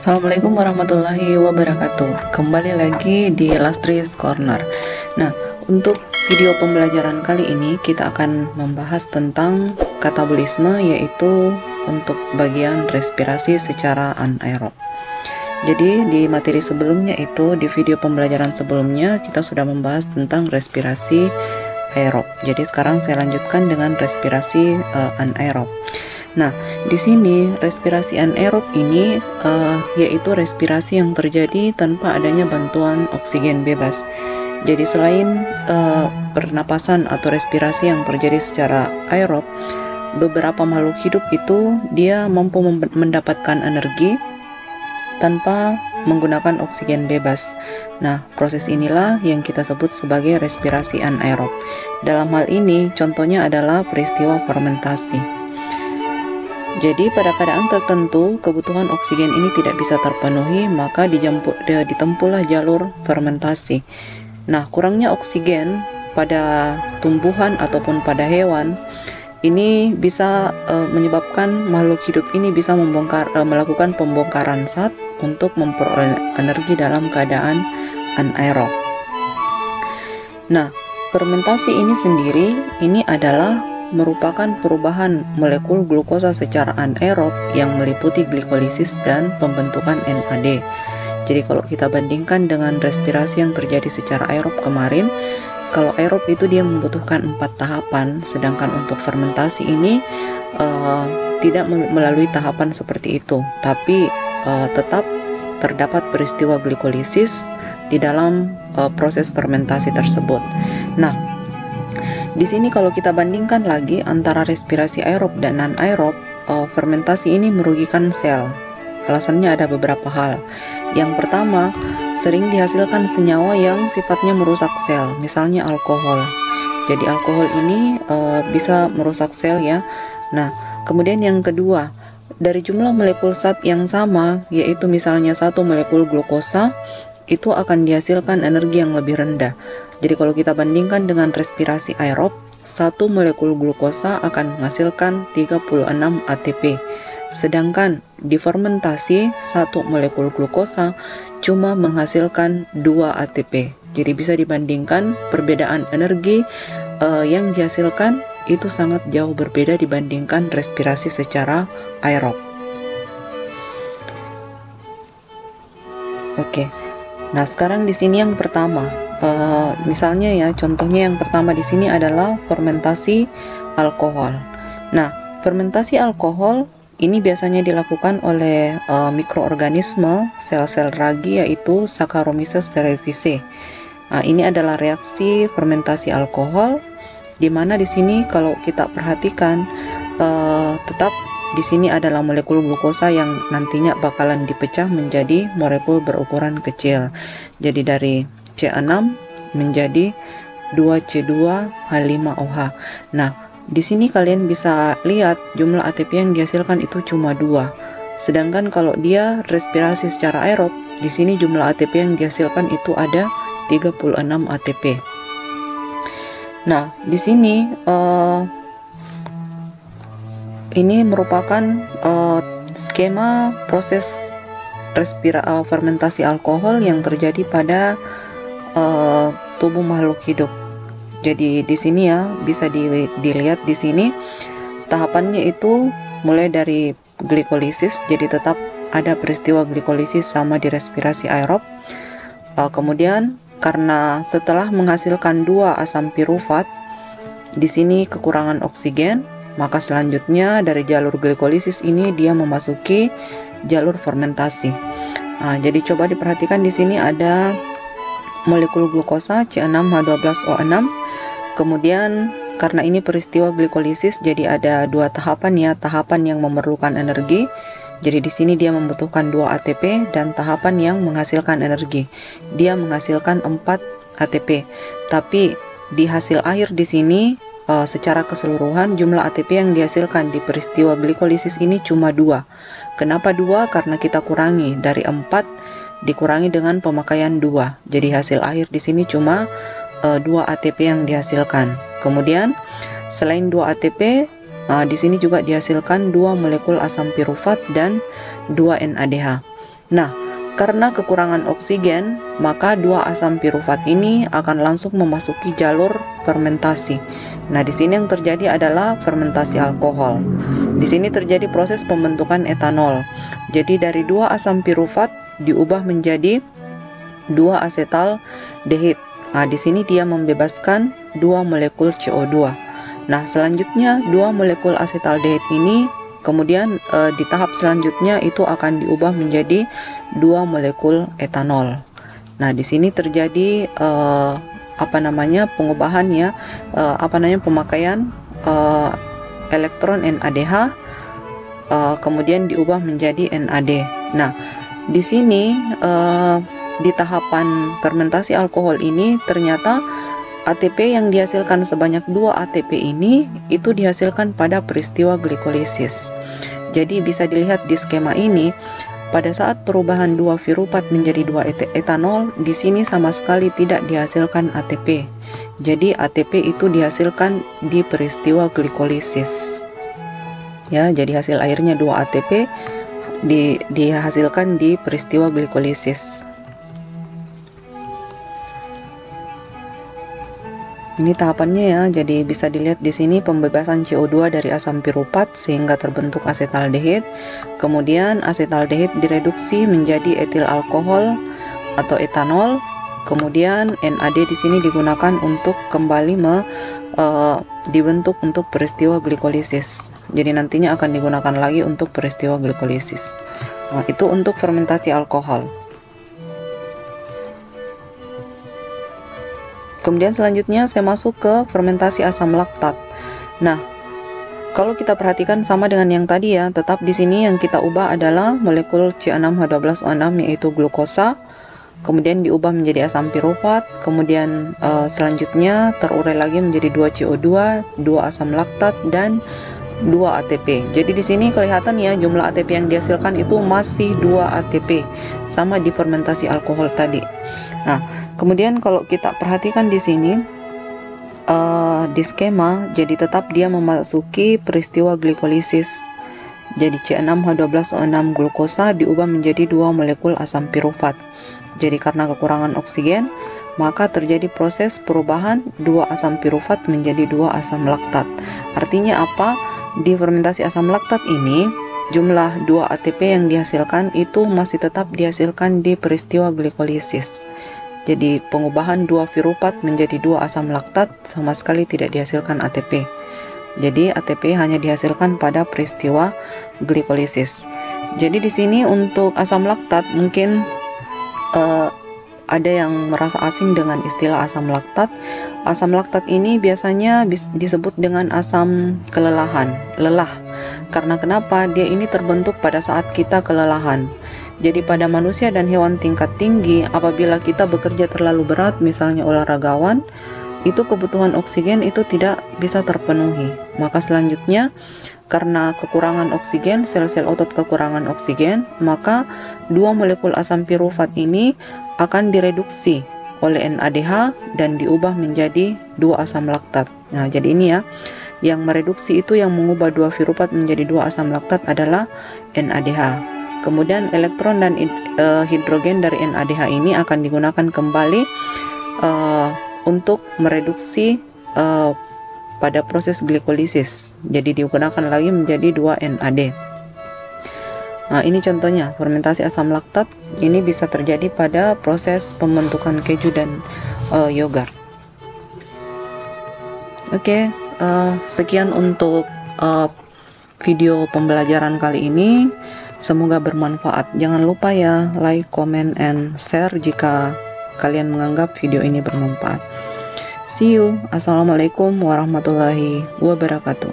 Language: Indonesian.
Assalamualaikum warahmatullahi wabarakatuh. Kembali lagi di Lastris Corner. Nah, untuk video pembelajaran kali ini kita akan membahas tentang katabolisme, yaitu untuk bagian respirasi secara anaerob. Jadi di materi sebelumnya itu, di video pembelajaran sebelumnya kita sudah membahas tentang respirasi aerob. Jadi sekarang saya lanjutkan dengan respirasi anaerob. Nah, di sini respirasi anaerob ini yaitu respirasi yang terjadi tanpa adanya bantuan oksigen bebas. Jadi selain pernapasan atau respirasi yang terjadi secara aerob, beberapa makhluk hidup itu dia mampu mendapatkan energi tanpa menggunakan oksigen bebas. Nah, proses inilah yang kita sebut sebagai respirasi anaerob. Dalam hal ini, contohnya adalah peristiwa fermentasi. Jadi pada keadaan tertentu kebutuhan oksigen ini tidak bisa terpenuhi, maka ditempuhlah jalur fermentasi. Nah, kurangnya oksigen pada tumbuhan ataupun pada hewan ini bisa menyebabkan makhluk hidup ini bisa melakukan pembongkaran zat untuk memperoleh energi dalam keadaan anaerob. Nah, fermentasi ini sendiri ini adalah merupakan perubahan molekul glukosa secara anaerob yang meliputi glikolisis dan pembentukan NAD. Jadi kalau kita bandingkan dengan respirasi yang terjadi secara aerob kemarin, kalau aerob itu dia membutuhkan 4 tahapan, sedangkan untuk fermentasi ini tidak melalui tahapan seperti itu, tapi tetap terdapat peristiwa glikolisis di dalam proses fermentasi tersebut. Nah, di sini kalau kita bandingkan lagi antara respirasi aerob dan non-aerob, fermentasi ini merugikan sel. Alasannya ada beberapa hal. Yang pertama, sering dihasilkan senyawa yang sifatnya merusak sel, misalnya alkohol. Jadi alkohol ini bisa merusak sel ya. Nah, kemudian yang kedua, dari jumlah molekul zat yang sama, yaitu misalnya 1 molekul glukosa, itu akan dihasilkan energi yang lebih rendah. Jadi kalau kita bandingkan dengan respirasi aerob, 1 molekul glukosa akan menghasilkan 36 ATP. Sedangkan di fermentasi, 1 molekul glukosa cuma menghasilkan 2 ATP. Jadi bisa dibandingkan perbedaan energi yang dihasilkan itu sangat jauh berbeda dibandingkan respirasi secara aerob. Oke. Nah, sekarang di sini yang pertama, misalnya ya, contohnya yang pertama di sini adalah fermentasi alkohol. Nah, fermentasi alkohol ini biasanya dilakukan oleh mikroorganisme sel-sel ragi, yaitu Saccharomyces cerevisiae. Nah, ini adalah reaksi fermentasi alkohol, di mana di sini kalau kita perhatikan tetap di sini adalah molekul glukosa yang nantinya bakalan dipecah menjadi molekul berukuran kecil. Jadi dari C6 menjadi 2C2H5OH. Nah, di sini kalian bisa lihat jumlah ATP yang dihasilkan itu cuma 2. Sedangkan kalau dia respirasi secara aerob, di sini jumlah ATP yang dihasilkan itu ada 36 ATP. Nah, di sini ini merupakan skema proses fermentasi alkohol yang terjadi pada tubuh makhluk hidup. Jadi di sini ya bisa dilihat di sini tahapannya itu mulai dari glikolisis, jadi tetap ada peristiwa glikolisis sama di respirasi aerob. Kemudian karena setelah menghasilkan 2 asam pirufat, di sini kekurangan oksigen, maka selanjutnya dari jalur glikolisis ini dia memasuki jalur fermentasi. Nah, jadi coba diperhatikan di sini ada molekul glukosa C6H12O6. Kemudian karena ini peristiwa glikolisis, jadi ada 2 tahapan ya, tahapan yang memerlukan energi. Jadi di sini dia membutuhkan 2 ATP, dan tahapan yang menghasilkan energi. Dia menghasilkan 4 ATP. Tapi di hasil akhir di sini secara keseluruhan jumlah ATP yang dihasilkan di peristiwa glikolisis ini cuma 2. Kenapa 2? Karena kita kurangi dari 4 dikurangi dengan pemakaian 2. Jadi hasil akhir di sini cuma 2 ATP yang dihasilkan. Kemudian selain 2 ATP, di sini juga dihasilkan 2 molekul asam pirufat dan 2 NADH. Nah, karena kekurangan oksigen, maka dua asam pirufat ini akan langsung memasuki jalur fermentasi. Nah, di sini yang terjadi adalah fermentasi alkohol. Di sini terjadi proses pembentukan etanol. Jadi dari dua asam pirufat diubah menjadi dua asetaldehid. Nah, di sini dia membebaskan dua molekul CO2. Nah, selanjutnya dua molekul asetaldehid ini kemudian di tahap selanjutnya itu akan diubah menjadi dua molekul etanol. Nah, di sini terjadi pengubahan ya, pemakaian elektron NADH kemudian diubah menjadi NAD. Nah, di sini di tahapan fermentasi alkohol ini ternyata ATP yang dihasilkan sebanyak 2 ATP ini itu dihasilkan pada peristiwa glikolisis. Jadi bisa dilihat di skema ini, pada saat perubahan 2 piruvat menjadi 2 etanol, di sini sama sekali tidak dihasilkan ATP. Jadi ATP itu dihasilkan di peristiwa glikolisis. Ya, jadi hasil akhirnya 2 ATP dihasilkan di peristiwa glikolisis. Ini tahapannya ya, jadi bisa dilihat di sini pembebasan CO2 dari asam piruvat sehingga terbentuk asetaldehid. Kemudian asetaldehid direduksi menjadi etil alkohol atau etanol. Kemudian NAD di sini digunakan untuk kembali dibentuk untuk peristiwa glikolisis. Jadi nantinya akan digunakan lagi untuk peristiwa glikolisis. Nah, itu untuk fermentasi alkohol. Kemudian selanjutnya saya masuk ke fermentasi asam laktat. Nah, kalau kita perhatikan sama dengan yang tadi ya, tetap di sini yang kita ubah adalah molekul C6H12O6 yaitu glukosa, kemudian diubah menjadi asam piruvat, kemudian selanjutnya terurai lagi menjadi 2 CO2, 2 asam laktat dan 2 ATP. Jadi di sini kelihatan ya jumlah ATP yang dihasilkan itu masih 2 ATP, sama di fermentasi alkohol tadi. Nah, kemudian kalau kita perhatikan di sini di skema, jadi tetap dia memasuki peristiwa glikolisis. Jadi C6H12O6 glukosa diubah menjadi 2 molekul asam piruvat. Jadi karena kekurangan oksigen, maka terjadi proses perubahan 2 asam piruvat menjadi 2 asam laktat. Artinya apa? Di fermentasi asam laktat ini, jumlah 2 ATP yang dihasilkan itu masih tetap dihasilkan di peristiwa glikolisis. Jadi pengubahan 2 piruvat menjadi 2 asam laktat sama sekali tidak dihasilkan ATP. Jadi ATP hanya dihasilkan pada peristiwa glikolisis. Jadi di sini untuk asam laktat mungkin ada yang merasa asing dengan istilah asam laktat. Asam laktat ini biasanya disebut dengan asam kelelahan, lelah. Karena kenapa? Dia ini terbentuk pada saat kita kelelahan. Jadi pada manusia dan hewan tingkat tinggi, apabila kita bekerja terlalu berat, misalnya olahragawan, itu kebutuhan oksigen itu tidak bisa terpenuhi. Maka selanjutnya, karena kekurangan oksigen, sel-sel otot kekurangan oksigen, maka 2 molekul asam piruvat ini akan direduksi oleh NADH dan diubah menjadi 2 asam laktat. Nah, jadi ini ya, yang mereduksi itu yang mengubah 2 piruvat menjadi 2 asam laktat adalah NADH. Kemudian elektron dan hidrogen dari NADH ini akan digunakan kembali untuk mereduksi pada proses glikolisis. Jadi digunakan lagi menjadi 2 NAD. Nah, ini contohnya fermentasi asam laktat. Ini bisa terjadi pada proses pembentukan keju dan yogurt. Oke, sekian untuk video pembelajaran kali ini. Semoga bermanfaat. Jangan lupa ya like, comment, and share jika kalian menganggap video ini bermanfaat. See you. Assalamualaikum warahmatullahi wabarakatuh.